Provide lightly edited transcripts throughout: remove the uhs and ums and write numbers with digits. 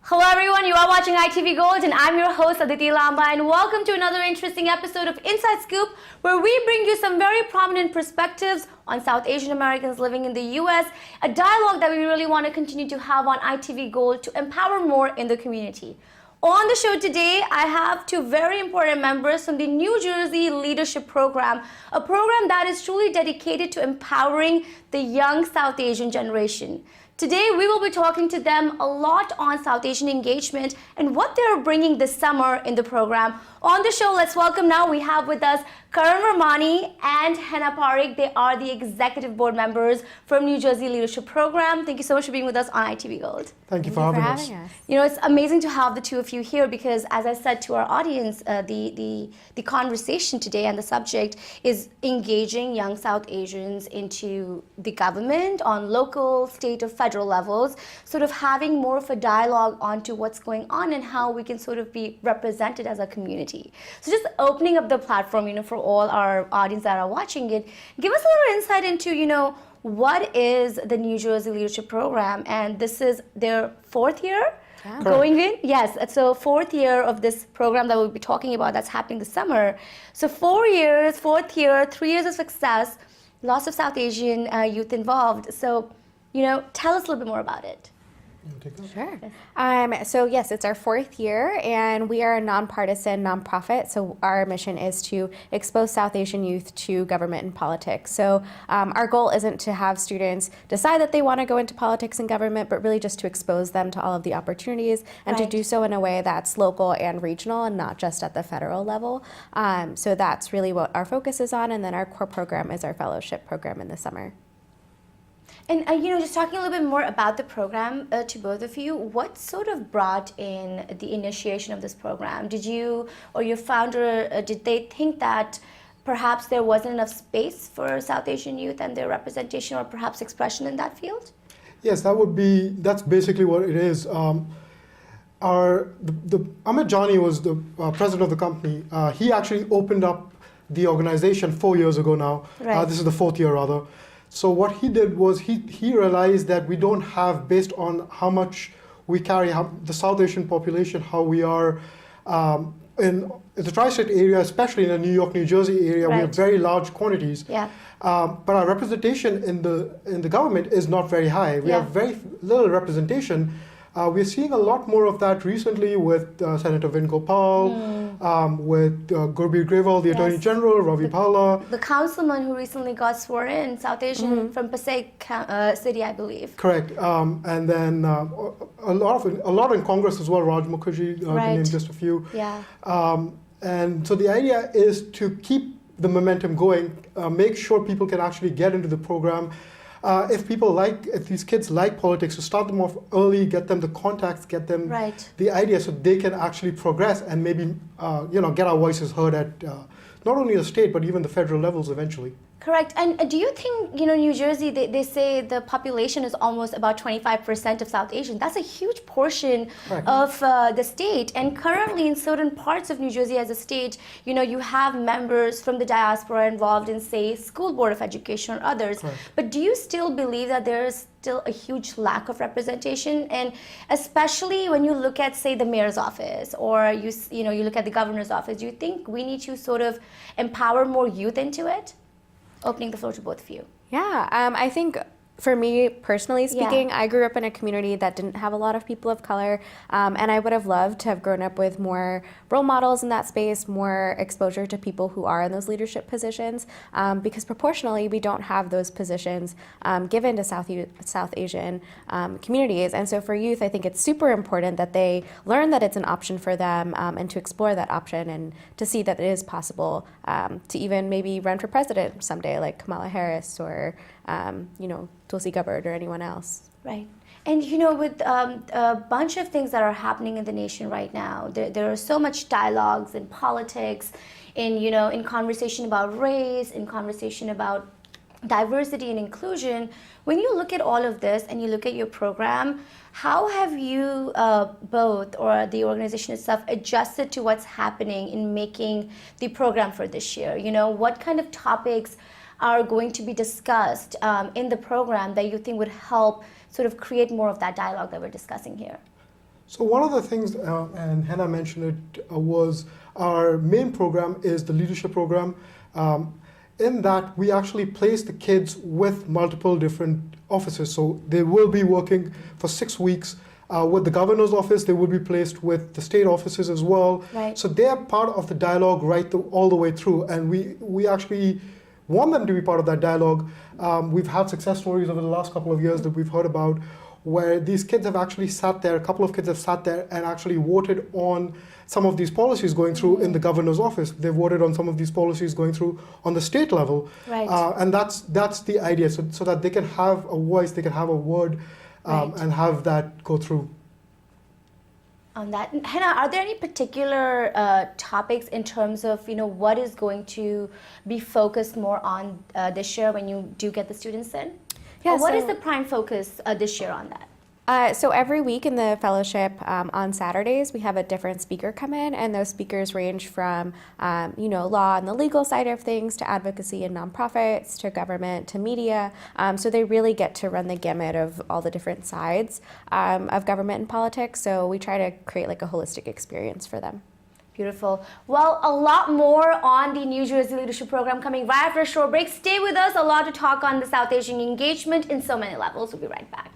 Hello everyone, you are watching ITV Gold and I'm your host Aditi Lamba, and welcome to another interesting episode of Inside Scoop, where we bring you some very prominent perspectives on South Asian Americans living in the US, a dialogue that we really want to continue to have on ITV Gold to empower more in the community. On the show today, I have two very important members from the New Jersey Leadership Program, a program that is truly dedicated to empowering the young South Asian generation. Today, we will be talking to them a lot on South Asian engagement and what they're bringing this summer in the program. On the show, let's welcome now, we have with us Karan Vermani and Henna Parikh. They are the executive board members from New Jersey Leadership Program. Thank you so much for being with us on ITV Gold. Thank you for having us. You know, it's amazing to have the two of you here because, as I said to our audience, the conversation today and the subject is engaging young South Asians into the government on local, state, or federal levels, sort of having more of a dialogue onto what's going on and how we can sort of be represented as a community. So just opening up the platform, you know, for all our audience that are watching it, give us a little insight into, you know, what is the New Jersey Leadership Program? And this is their fourth year going in? Yes, so fourth year of this program that we'll be talking about that's happening this summer. So 4 years, fourth year, 3 years of success, lots of South Asian youth involved. So, you know, tell us a little bit more about it. Sure. So yes, it's our fourth year, and we are a nonpartisan nonprofit. So our mission is to expose South Asian youth to government and politics. So our goal isn't to have students decide that they want to go into politics and government, but really just to expose them to all of the opportunities and to do so in a way that's local and regional and not just at the federal level. So that's really what our focus is on, and then our core program is our fellowship program in the summer. And, you know, just talking a little bit more about the program to both of you, what sort of brought in the initiation of this program? Did you or your founder, did they think that perhaps there wasn't enough space for South Asian youth and their representation or perhaps expression in that field? Yes, that's basically what it is. Amit Jani was the president of the company. He actually opened up the organization 4 years ago now. Right. This is the fourth year rather. So what he did was he realized that we don't have, based on how much we carry, the South Asian population, how we are in the tri-state area, especially in the New York, New Jersey area, we have very large quantities. Yeah. But our representation in the government is not very high. We have very little representation. We're seeing a lot more of that recently with Senator Vin Gopal, with Gurbir Grewal, the Attorney General, Ravi Bhalla. The councilman who recently got sworn in, South Asian from Passaic City, I believe. Correct. And then a lot in Congress as well, Raj Mukherjee, to name just a few. Yeah. And so the idea is to keep the momentum going, make sure people can actually get into the program. If these kids like politics, to start them off early, get them the contacts, get them the idea, so they can actually progress and maybe get our voices heard at not only the state but even the federal levels eventually. Correct. And do you think, you know, New Jersey, they say the population is almost about 25% of South Asian. That's a huge portion of the state. And currently in certain parts of New Jersey as a state, you know, you have members from the diaspora involved in, say, School Board of Education or others. But do you still believe that there is still a huge lack of representation? And especially when you look at, say, the mayor's office or you look at the governor's office, do you think we need to sort of empower more youth into it? Opening the floor to both of you. Yeah, I think for me, personally speaking, I grew up in a community that didn't have a lot of people of color, and I would have loved to have grown up with more role models in that space, more exposure to people who are in those leadership positions, because proportionally, we don't have those positions given to South Asian communities. And so for youth, I think it's super important that they learn that it's an option for them and to explore that option and to see that it is possible to even maybe run for president someday, like Kamala Harris or Tulsi Gabbard or anyone else. Right. And, you know, with a bunch of things that are happening in the nation right now, there are so much dialogues in politics, in conversation about race, in conversation about diversity and inclusion. When you look at all of this and you look at your program, how have you both or the organization itself adjusted to what's happening in making the program for this year? You know, what kind of topics are going to be discussed in the program that you think would help sort of create more of that dialogue that we're discussing here? So one of the things, and Hannah mentioned it, was our main program is the leadership program. In that, we actually place the kids with multiple different offices. So they will be working for 6 weeks with the governor's office. They will be placed with the state offices as well. Right. So they are part of the dialogue all the way through. And we actually want them to be part of that dialogue. We've had success stories over the last couple of years that we've heard about, where these kids have actually sat there, a couple of kids have sat there and actually voted on some of these policies going through in the governor's office. They've voted on some of these policies going through on the state level. Right. And that's the idea, so that they can have a voice, they can have a word, Right. and have that go through. On that, Hannah, are there any particular topics in terms of what is going to be focused more on this year when you do get the students in? Yeah, Or what is so- the prime focus this year on that? So every week in the fellowship on Saturdays, we have a different speaker come in, and those speakers range from, law and the legal side of things to advocacy and nonprofits to government to media. So they really get to run the gamut of all the different sides of government and politics. So we try to create like a holistic experience for them. Beautiful. Well, a lot more on the New Jersey Leadership Program coming right after a short break. Stay with us. A lot to talk on the South Asian engagement in so many levels. We'll be right back.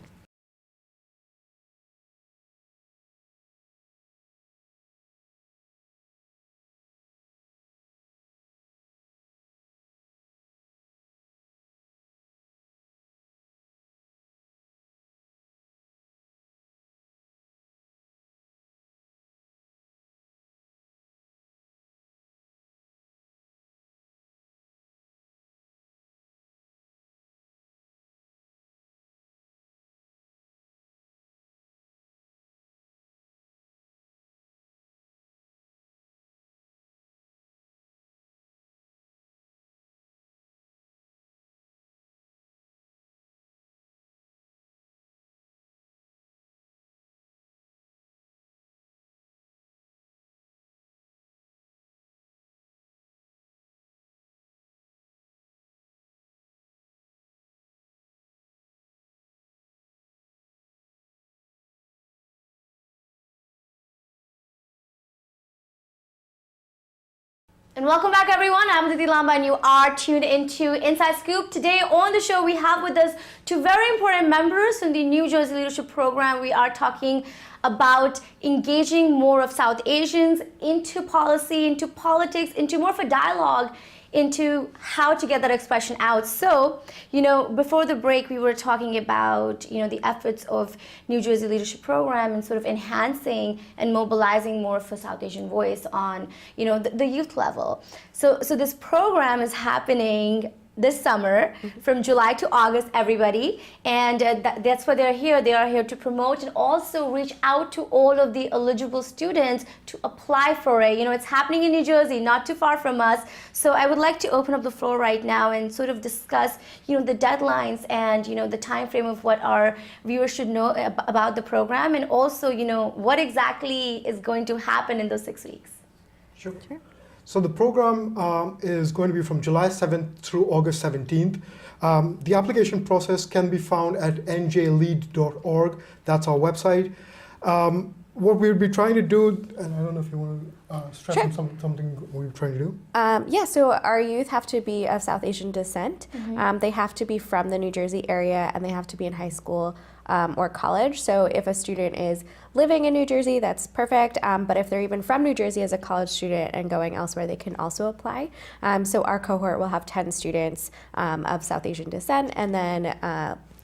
And welcome back, everyone. I'm Aditi Lamba, and you are tuned into Inside Scoop. Today on the show, we have with us two very important members from the New Jersey Leadership Program. We are talking about engaging more of South Asians into policy, into politics, into more of a dialogue, into how to get that expression out. So, before the break, we were talking about, the efforts of New Jersey Leadership Program and sort of enhancing and mobilizing more of a South Asian voice on, the youth level. So this program is happening this summer from July to August, everybody. And that's why they're here. They are here to promote and also reach out to all of the eligible students to apply for it. It's happening in New Jersey, not too far from us. So I would like to open up the floor right now and sort of discuss, the deadlines and, the time frame of what our viewers should know about the program, and also, what exactly is going to happen in those 6 weeks. Sure. So the program is going to be from July 7th through August 17th. The application process can be found at njlead.org. That's our website. What we'll be trying to do, and I don't know if you want to stress on something we're trying to do. So our youth have to be of South Asian descent. They have to be from the New Jersey area, and they have to be in high school or college. So if a student is living in New Jersey, that's perfect. But if they're even from New Jersey as a college student and going elsewhere, they can also apply. So our cohort will have 10 students of South Asian descent, and then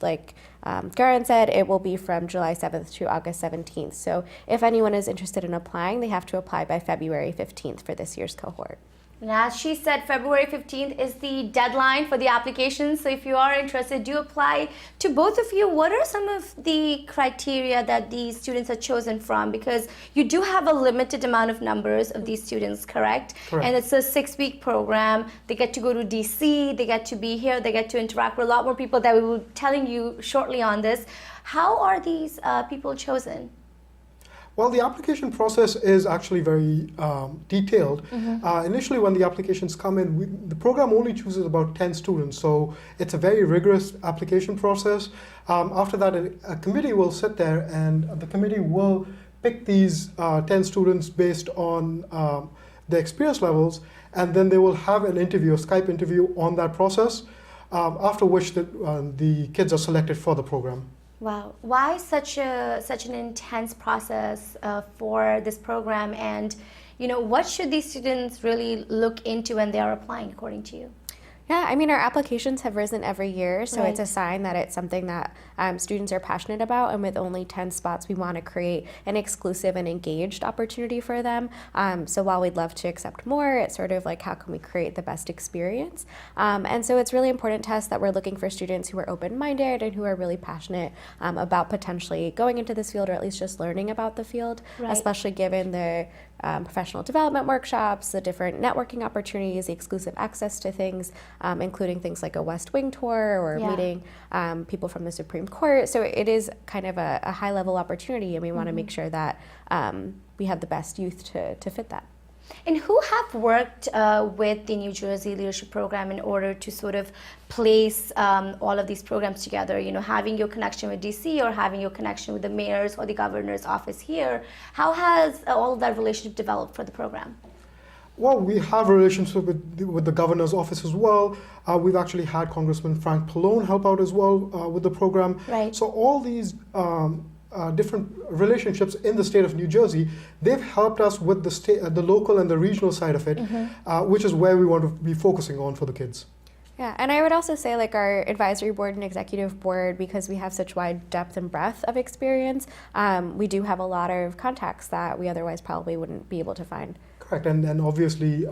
like Garan said, it will be from July 7th to August 17th. So if anyone is interested in applying, they have to apply by February 15th for this year's cohort. And as she said, February 15th is the deadline for the application. So if you are interested, do apply. To both of you, what are some of the criteria that these students are chosen from? Because you do have a limited amount of numbers of these students, correct? Correct. And it's a 6-week program. They get to go to DC, they get to be here, they get to interact with a lot more people that we will be telling you shortly on this. How are these people chosen? Well, the application process is actually very detailed. Initially, when the applications come in, the program only chooses about 10 students, so it's a very rigorous application process. After that, a committee will sit there, and the committee will pick these 10 students based on their experience levels, and then they will have an interview, a Skype interview on that process, after which the kids are selected for the program. Wow. Why such an intense process for this program, and what should these students really look into when they are applying, according to you? Yeah, I mean, our applications have risen every year, so Right. it's a sign that it's something that students are passionate about, and with only 10 spots, we want to create an exclusive and engaged opportunity for them. So while we'd love to accept more, it's sort of like, how can we create the best experience? And so it's really important to us that we're looking for students who are open-minded and who are really passionate about potentially going into this field, or at least just learning about the field, Right. especially given the professional development workshops, the different networking opportunities, the exclusive access to things, including things like a West Wing tour or Yeah. meeting people from the Supreme Court. So it is kind of a high-level opportunity, and we want to make sure that we have the best youth to fit that. And who have worked with the New Jersey Leadership Program in order to sort of place all of these programs together? Having your connection with DC or having your connection with the mayor's or the governor's office here. How has all of that relationship developed for the program? Well, we have a relationship with the governor's office as well. We've actually had Congressman Frank Pallone help out as well with the program. Right. So all these different relationships in the state of New Jersey, they've helped us with the local and the regional side of it, which is where we want to be focusing on for the kids. Yeah, and I would also say, like, our advisory board and executive board, because we have such wide depth and breadth of experience, we do have a lot of contacts that we otherwise probably wouldn't be able to find. Correct, and obviously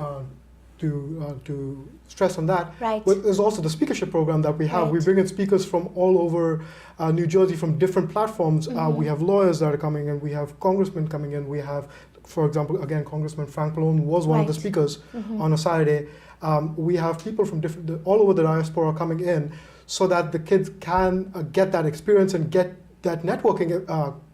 to stress on that, Right. there's also the speakership program that we have. Right. We bring in speakers from all over New Jersey from different platforms. We have lawyers that are coming in, we have congressmen coming in, we have, for example, again, Congressman Frank Pallone was one of the Right. speakers on a Saturday. We have people from all over the diaspora coming in so that the kids can get that experience and get that networking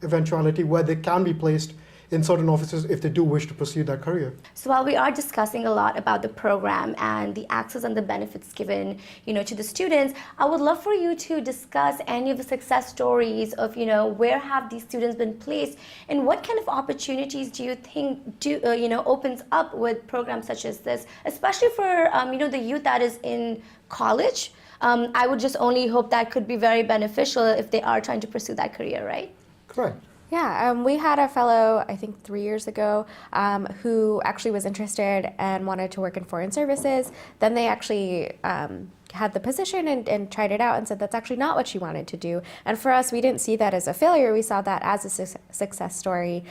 eventuality where they can be placed in certain offices if they do wish to pursue that career. So while we are discussing a lot about the program and the access and the benefits given, to the students, I would love for you to discuss any of the success stories of, where have these students been placed, and what kind of opportunities do you think opens up with programs such as this, especially for the youth that is in college. I would just only hope that could be very beneficial if they are trying to pursue that career, right? Correct. Yeah, we had a fellow, I think 3 years ago, who actually was interested and wanted to work in foreign services. Then they actually had the position and tried it out and said that's actually not what she wanted to do. And for us, we didn't see that as a failure. We saw that as a success story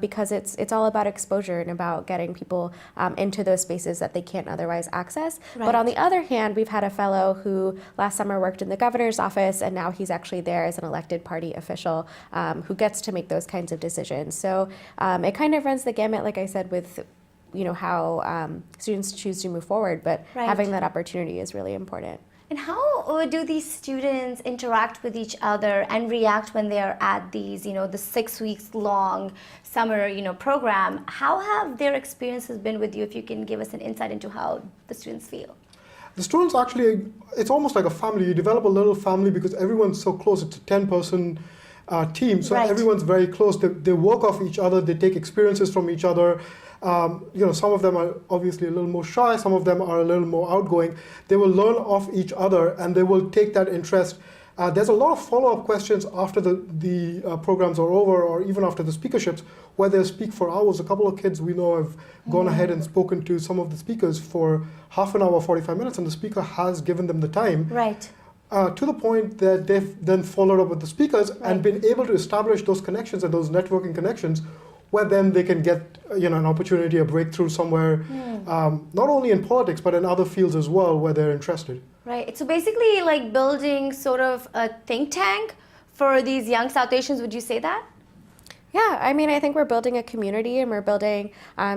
because it's all about exposure and about getting people into those spaces that they can't otherwise access. Right. But on the other hand, we've had a fellow who last summer worked in the governor's office, and now he's actually there as an elected party official who gets to make those kinds of decisions. So it kind of runs the gamut, like I said, with how students choose to move forward, but Right. having that opportunity is really important. And how do these students interact with each other and react when they are at these, the 6 weeks long summer, program? How have their experiences been with you, if you can give us an insight into how the students feel? The students actually, it's almost like a family. You develop a little family because everyone's so close. It's a 10-person team, so Right. everyone's very close. They work off each other. They take experiences from each other. Some of them are obviously a little more shy. Some of them are a little more outgoing. They will learn off each other, and they will take that interest. There's a lot of follow-up questions after the programs are over, or even after the speakerships, where they'll speak for hours. A couple of kids we know have gone ahead and spoken to some of the speakers for half an hour, 45 minutes, and the speaker has given them the time. Right. To the point that they've then followed up with the speakers and been able to establish those connections and those networking connections, where then they can get an opportunity, a breakthrough somewhere, not only in politics but in other fields as well where they're interested. Right. So basically, like building sort of a think tank for these young South Asians. Would you say that? Yeah, I mean, I think we're building a community, and we're building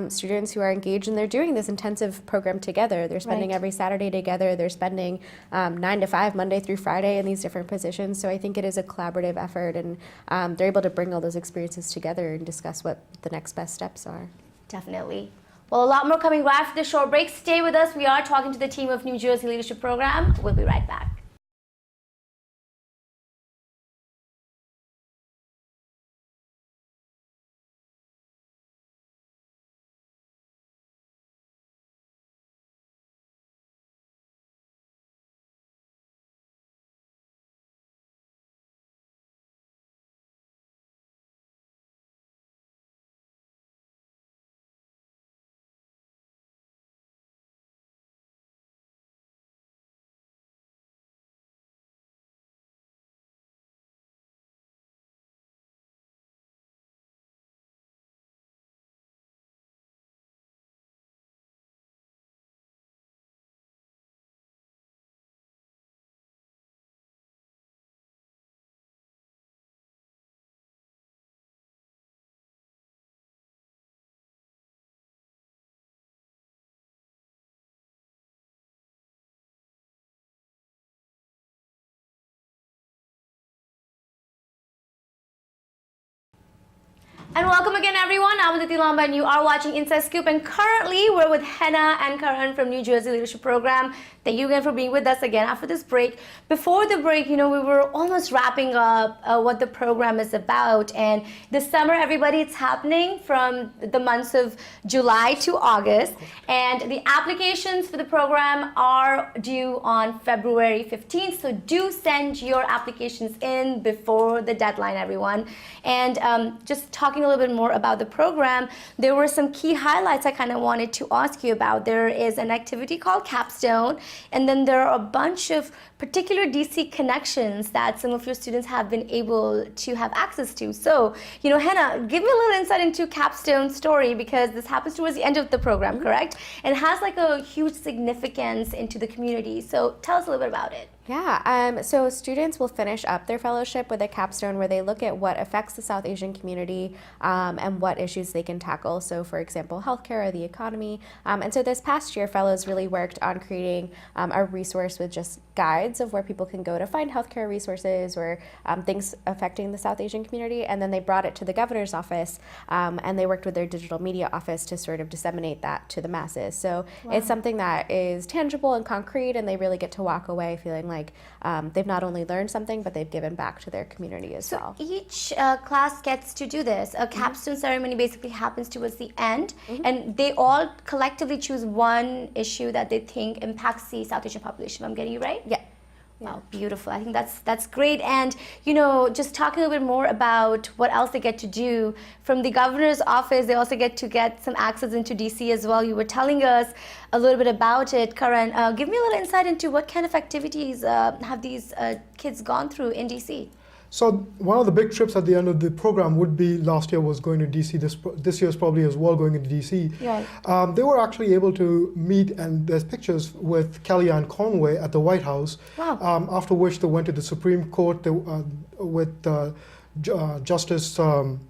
students who are engaged, and they're doing this intensive program together. They're spending Right. every Saturday together. They're spending 9 to 5, Monday through Friday in these different positions. So I think it is a collaborative effort, and they're able to bring all those experiences together and discuss what the next best steps are. Definitely. Well, a lot more coming right after the short break. Stay with us. We are talking to the team of New Jersey Leadership Program. We'll be right back. And welcome again, everyone. I'm Aditi Lamba, and you are watching Inside Scoop. And currently, we're with Henna and Karan from New Jersey Leadership Program. Thank you again for being with us again after this break. Before the break, we were almost wrapping up what the program is about. And this summer, everybody, it's happening from the months of July to August. And the applications for the program are due on February 15th. So do send your applications in before the deadline, everyone. And just talking a little bit more about the program, there were some key highlights I kind of wanted to ask you about. There is an activity called Capstone, and then there are a bunch of particular DC connections that some of your students have been able to have access to. So, Henna, give me a little insight into Capstone's story, because this happens towards the end of the program, correct? And it has like a huge significance into the community. So tell us a little bit about it. Yeah, so students will finish up their fellowship with a capstone where they look at what affects the South Asian community and what issues they can tackle. So, for example, healthcare or the economy. And so this past year, fellows really worked on creating a resource with just guides of where people can go to find healthcare resources or things affecting the South Asian community. And then they brought it to the governor's office and they worked with their digital media office to sort of disseminate that to the masses. So it's something that is tangible and concrete, and they really get to walk away feeling like they've not only learned something, but they've given back to their community as well. So each class gets to do this. A capstone ceremony basically happens towards the end, and they all collectively choose one issue that they think impacts the South Asian population. I'm getting you right? Yeah. Wow, beautiful. I think that's great. And, just talking a little bit more about what else they get to do. From the governor's office, they also get some access into DC as well. You were telling us a little bit about it. Karan, give me a little insight into what kind of activities have these kids gone through in DC? So one of the big trips at the end of the program would be, last year was going to DC, this year's probably as well going into DC. Right. They were actually able to meet, and there's pictures with Kellyanne Conway at the White House. Wow. After which they went to the Supreme Court with Justice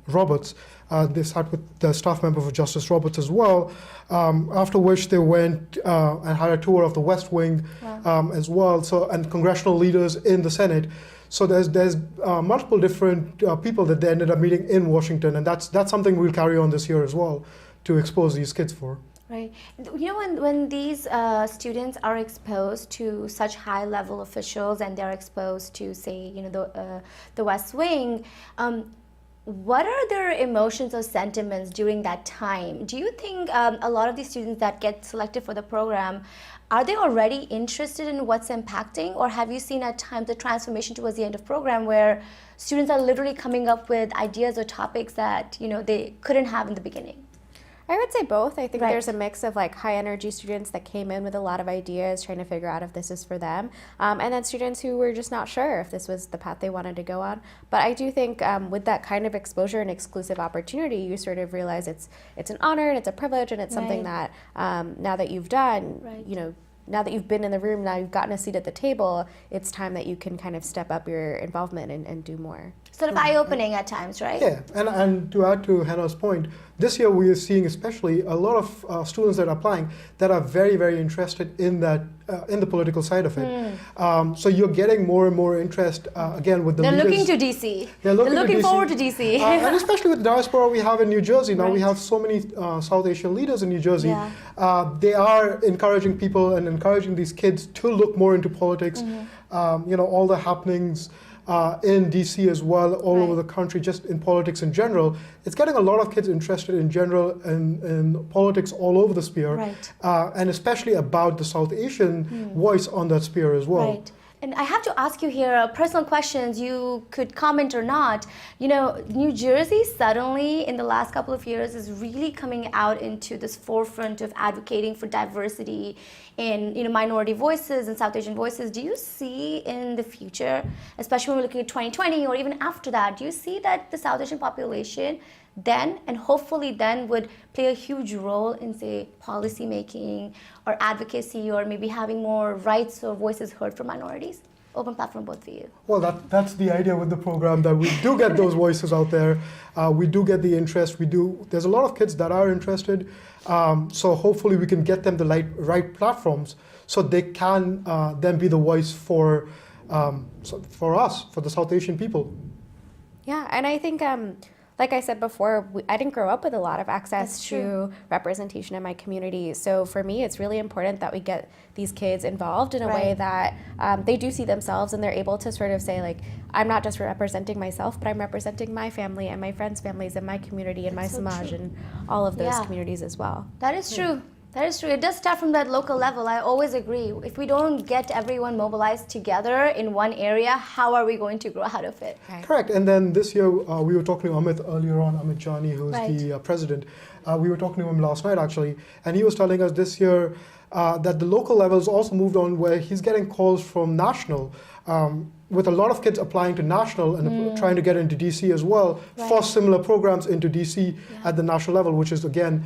Roberts. They sat with the staff member for Justice Roberts as well. After which they went and had a tour of the West Wing as well. So, and congressional leaders in the Senate. So there's multiple different people that they ended up meeting in Washington, and that's something we'll carry on this year as well to expose these kids for. Right. When these students are exposed to such high-level officials and they're exposed to, say, the West Wing, what are their emotions or sentiments during that time? Do you think a lot of these students that get selected for the program, are they already interested in what's impacting, or have you seen at times the transformation towards the end of program where students are literally coming up with ideas or topics that they couldn't have in the beginning? I would say both. I think there's a mix of like high energy students that came in with a lot of ideas, trying to figure out if this is for them, and then students who were just not sure if this was the path they wanted to go on. But I do think with that kind of exposure and exclusive opportunity, you sort of realize it's an honor and it's a privilege, and it's something that now that you've done, now that you've been in the room, now you've gotten a seat at the table, it's time that you can kind of step up your involvement and do more. Sort of eye-opening at times, right? Yeah, and to add to Hannah's point, this year we are seeing especially a lot of students that are applying that are very, very interested in that, in the political side of it. So you're getting more and more interest, again, with the leaders. They're looking to DC. They're looking forward to DC. And especially with the diaspora we have in New Jersey. Now we have so many South Asian leaders in New Jersey. Yeah. They are encouraging people and encouraging these kids to look more into politics. All the happenings in DC as well, all over the country, just in politics in general. It's getting a lot of kids interested in general in politics all over the sphere, and especially about the South Asian voice on that sphere as well. Right. And I have to ask you here, personal questions, you could comment or not. New Jersey suddenly in the last couple of years is really coming out into this forefront of advocating for diversity in minority voices and South Asian voices. Do you see in the future, especially when we're looking at 2020 or even after that, do you see that the South Asian population then and hopefully then would play a huge role in, say, policy making or advocacy, or maybe having more rights or voices heard for minorities? Open platform both for you. Well, that's the idea with the program, that we do get those voices out there. We do get the interest. There's a lot of kids that are interested. So hopefully we can get them the right platforms so they can then be the voice for us, for the South Asian people. Yeah, and I think like I said before, I didn't grow up with a lot of access That's to true. representation in my community. So for me, it's really important that we get these kids involved in a way Right. that they do see themselves and they're able to sort of say, like, I'm not just representing myself, but I'm representing my family and my friends' families and my community and my That's so samaj true. and all of those Yeah. communities as well. That is true. That is true. It does start from that local level. I always agree. If we don't get everyone mobilized together in one area, how are we going to grow out of it? Right. Correct. And then this year, we were talking to Amit earlier on, Amit Jani, who's Right. the president. We were talking to him last night, actually, and he was telling us this year that the local levels also moved on, where he's getting calls from national, with a lot of kids applying to national and trying to get into DC as well for Right. similar programs into DC at the national level, which is, again,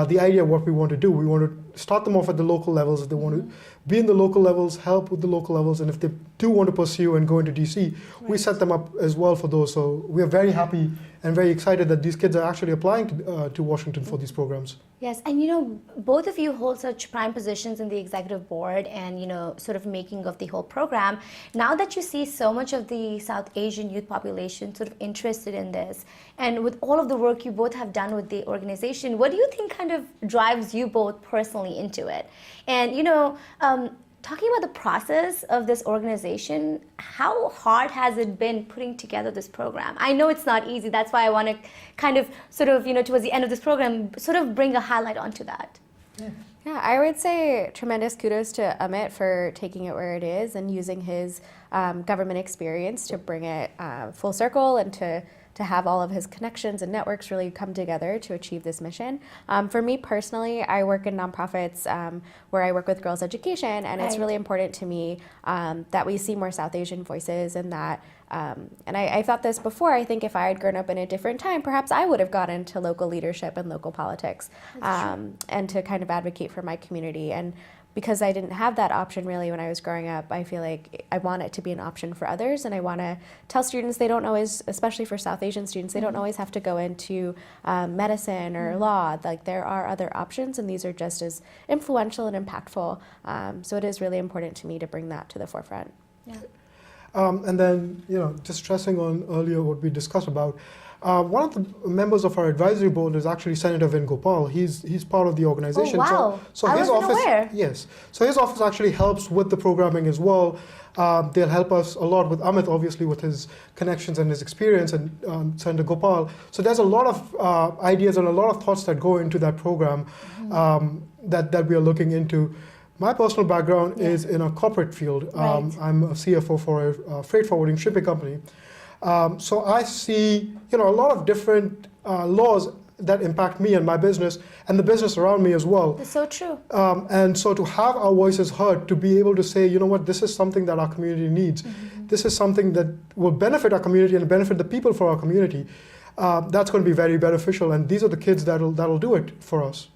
the idea of what we want to do. We want to start them off at the local levels. If they want to be in the local levels, help with the local levels, and if they do want to pursue and go into DC, we set them up as well for those. So we are very happy and very excited that these kids are actually applying to Washington for these programs. Yes, and you know, both of you hold such prime positions in the executive board and, you know, sort of making of the whole program. Now that you see so much of the South Asian youth population sort of interested in this, and with all of the work you both have done with the organization, what do you think kind of drives you both personally into it? And, you know, talking about the process of this organization, how hard has it been putting together this program? I know it's not easy. That's why I want to kind of sort of, you know, towards the end of this program, sort of bring a highlight onto that. Yeah, I would say tremendous kudos to Amit for taking it where it is and using his government experience to bring it full circle and to have all of his connections and networks really come together to achieve this mission. For me personally, I work in nonprofits where I work with girls' education, and it's Right. really important to me that we see more South Asian voices and that. And I thought this before. I think if I had grown up in a different time, perhaps I would have gotten into local leadership and local politics, and to kind of advocate for my community. And because I didn't have that option really when I was growing up, I feel like I want it to be an option for others, and I want to tell students they don't always, especially for South Asian students, they don't always have to go into medicine or law. Like, there are other options, and these are just as influential and impactful. So it is really important to me to bring that to the forefront. Yeah. And then, you know, just stressing on earlier what we discussed about, one of the members of our advisory board is actually Senator Vin Gopal. He's part of the organization. Oh, wow. So I his wasn't office, aware. yes. So his office actually helps with the programming as well. They'll help us a lot with Amit, obviously, with his connections and his experience, and Senator Gopal. So there's a lot of ideas and a lot of thoughts that go into that program that we are looking into. My personal background is in a corporate field. Right. I'm a CFO for a freight forwarding shipping company. So I see, you know, a lot of different laws that impact me and my business and the business around me as well. That's so true. And so to have our voices heard, to be able to say, you know what, this is something that our community needs. This is something that will benefit our community and benefit the people for our community. That's going to be very beneficial. And these are the kids that'll do it for us.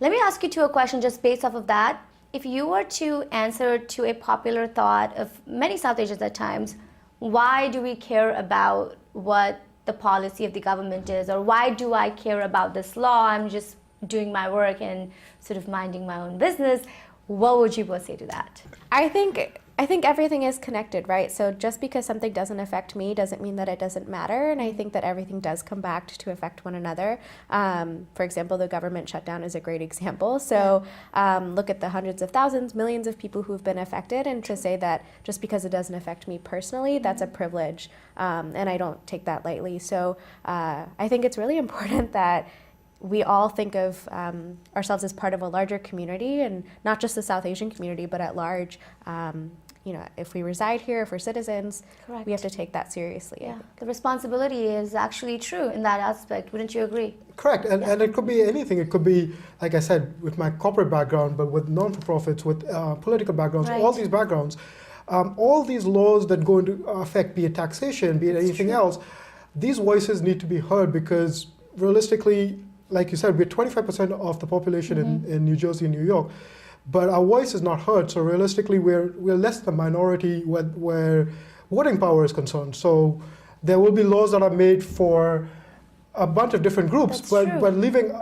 Let me ask you two a question just based off of that. If you were to answer to a popular thought of many South Asians at times, why do we care about what the policy of the government is, or why do I care about this law? I'm just doing my work and sort of minding my own business. What would you both say to that? I think everything is connected, right? So just because something doesn't affect me doesn't mean that it doesn't matter. And I think that everything does come back to affect one another. For example, the government shutdown is a great example. So look at the hundreds of thousands, millions of people who've been affected. And to say that just because it doesn't affect me personally, that's a privilege. And I don't take that lightly. So I think it's really important that we all think of ourselves as part of a larger community, and not just the South Asian community, but at large. You know, if we reside here, if we're citizens, Correct. we have to take that seriously. Yeah, the responsibility is actually true in that aspect. Wouldn't you agree? Correct, and it could be anything. It could be, like I said, with my corporate background, but with non-for-profits, with political backgrounds, Right. all these backgrounds, all these laws that go into affect, be it taxation, be it anything else, these voices need to be heard, because realistically, like you said, we're 25% of the population in New Jersey and New York, but our voice is not heard. So realistically, we're less than a minority where voting power is concerned. So there will be laws that are made for a bunch of different groups, That's true. but leaving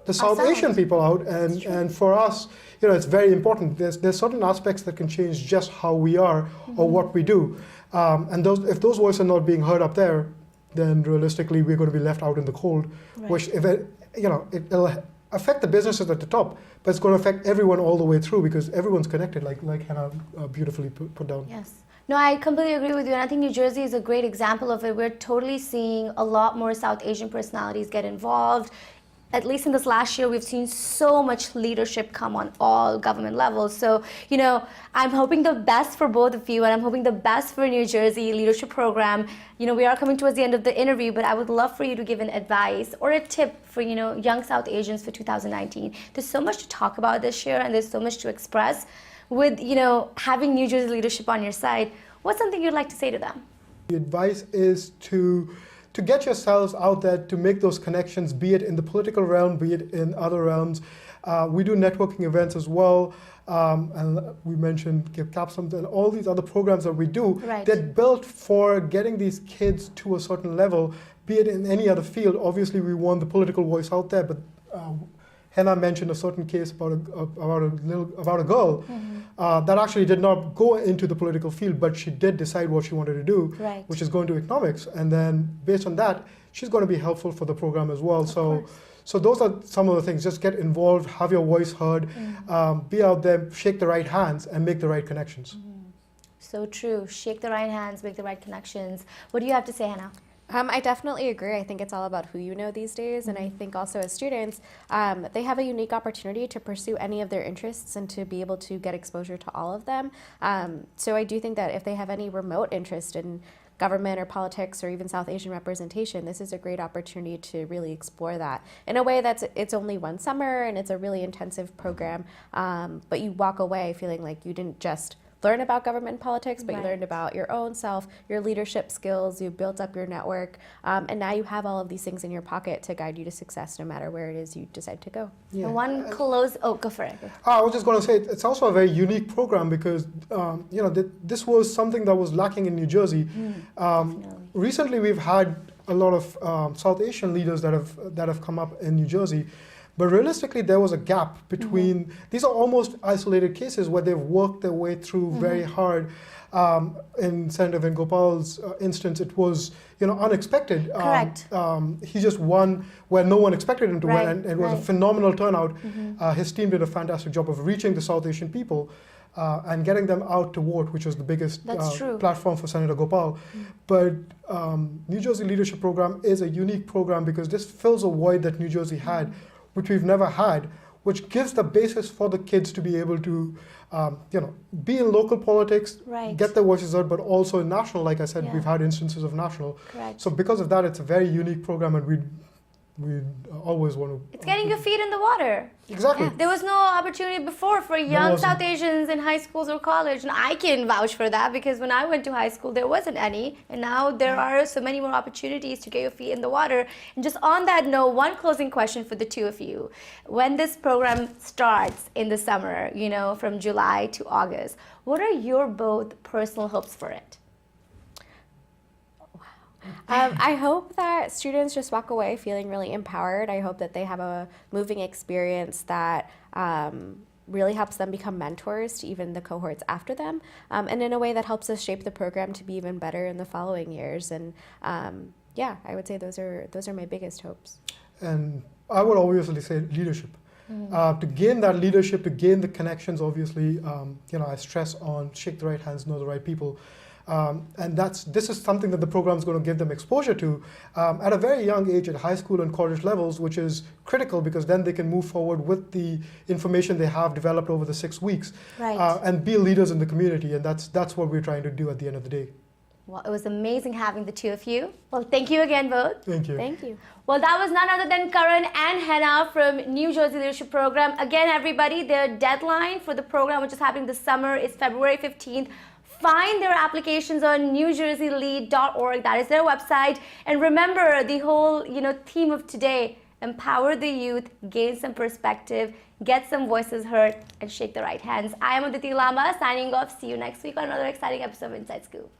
the South Ourselves. Asian people out, and for us, you know, it's very important. There's certain aspects that can change just how we are or what we do, and if those voices are not being heard up there, then realistically we're going to be left out in the cold, which it'll affect the businesses at the top, but it's going to affect everyone all the way through because everyone's connected, like Hannah beautifully put down. Yes. No, I completely agree with you, and I think New Jersey is a great example of it. We're totally seeing a lot more South Asian personalities get involved. At least in this last year, we've seen so much leadership come on all government levels. So, I'm hoping the best for both of you, and I'm hoping the best for New Jersey Leadership Program. We are coming towards the end of the interview, but I would love for you to give an advice or a tip for, young South Asians for 2019. There's so much to talk about this year, and there's so much to express. With, having New Jersey leadership on your side, what's something you'd like to say to them? The advice is to get yourselves out there, to make those connections, be it in the political realm, be it in other realms. We do networking events as well, and we mentioned Capstone and all these other programs that we do. Right. They're built for getting these kids to a certain level, be it in any other field. Obviously, we want the political voice out there, but Hannah mentioned a certain case about a girl that actually did not go into the political field, but she did decide what she wanted to do, which is go into economics. And then based on that, she's going to be helpful for the program as well. So those are some of the things. Just get involved, have your voice heard, be out there, shake the right hands, and make the right connections. So true. Shake the right hands, make the right connections. What do you have to say, Hannah? I definitely agree. I think it's all about who you know these days. And I think also as students, they have a unique opportunity to pursue any of their interests and to be able to get exposure to all of them. So I do think that if they have any remote interest in government or politics or even South Asian representation, this is a great opportunity to really explore that in a way it's only one summer and it's a really intensive program. But you walk away feeling like you didn't just learn about government politics, but you learned about your own self, your leadership skills, you built up your network, and now you have all of these things in your pocket to guide you to success no matter where it is you decide to go. Yeah. And go for it. I was just going to say, it's also a very unique program because, this was something that was lacking in New Jersey. Recently, we've had a lot of South Asian leaders that have come up in New Jersey. But realistically, there was a gap between, these are almost isolated cases where they've worked their way through very hard. In Senator Venugopal's instance, it was unexpected. Correct. He just won where no one expected him to win, and it was a phenomenal turnout. His team did a fantastic job of reaching the South Asian people and getting them out to vote, which was the biggest platform for Senator Gopal. But New Jersey Leadership Program is a unique program because this fills a void that New Jersey had, which we've never had, which gives the basis for the kids to be able to, be in local politics, get their voices heard, but also in national. Like I said, we've had instances of national. So because of that, it's a very unique program, and we always want to. It's getting your feet in the water. Exactly. There was no opportunity before for young South Asians in high schools or college, and I can vouch for that because when I went to high school, there wasn't any, and now there are so many more opportunities to get your feet in the water. And just on that note, one closing question for the two of you: when this program starts in the summer, from July to August, what are your both personal hopes for it? I hope that students just walk away feeling really empowered. I hope that they have a moving experience that really helps them become mentors to even the cohorts after them, and in a way that helps us shape the program to be even better in the following years. And I would say those are my biggest hopes. And I would obviously say leadership. To gain that leadership, to gain the connections, obviously, I stress on shake the right hands, know the right people. And this is something that the program is going to give them exposure to at a very young age, at high school and college levels, which is critical because then they can move forward with the information they have developed over the 6 weeks and be leaders in the community. And that's what we're trying to do at the end of the day. Well, it was amazing having the two of you. Well, thank you again, both. Thank you. Thank you. Well, that was none other than Karan and Hannah from New Jersey Leadership Program. Again, everybody, their deadline for the program, which is happening this summer, is February 15th. Find their applications on newjerseylead.org. That is their website. And remember the whole, theme of today: empower the youth, gain some perspective, get some voices heard, and shake the right hands. I am Aditi Lamba signing off. See you next week on another exciting episode of Inside Scoop.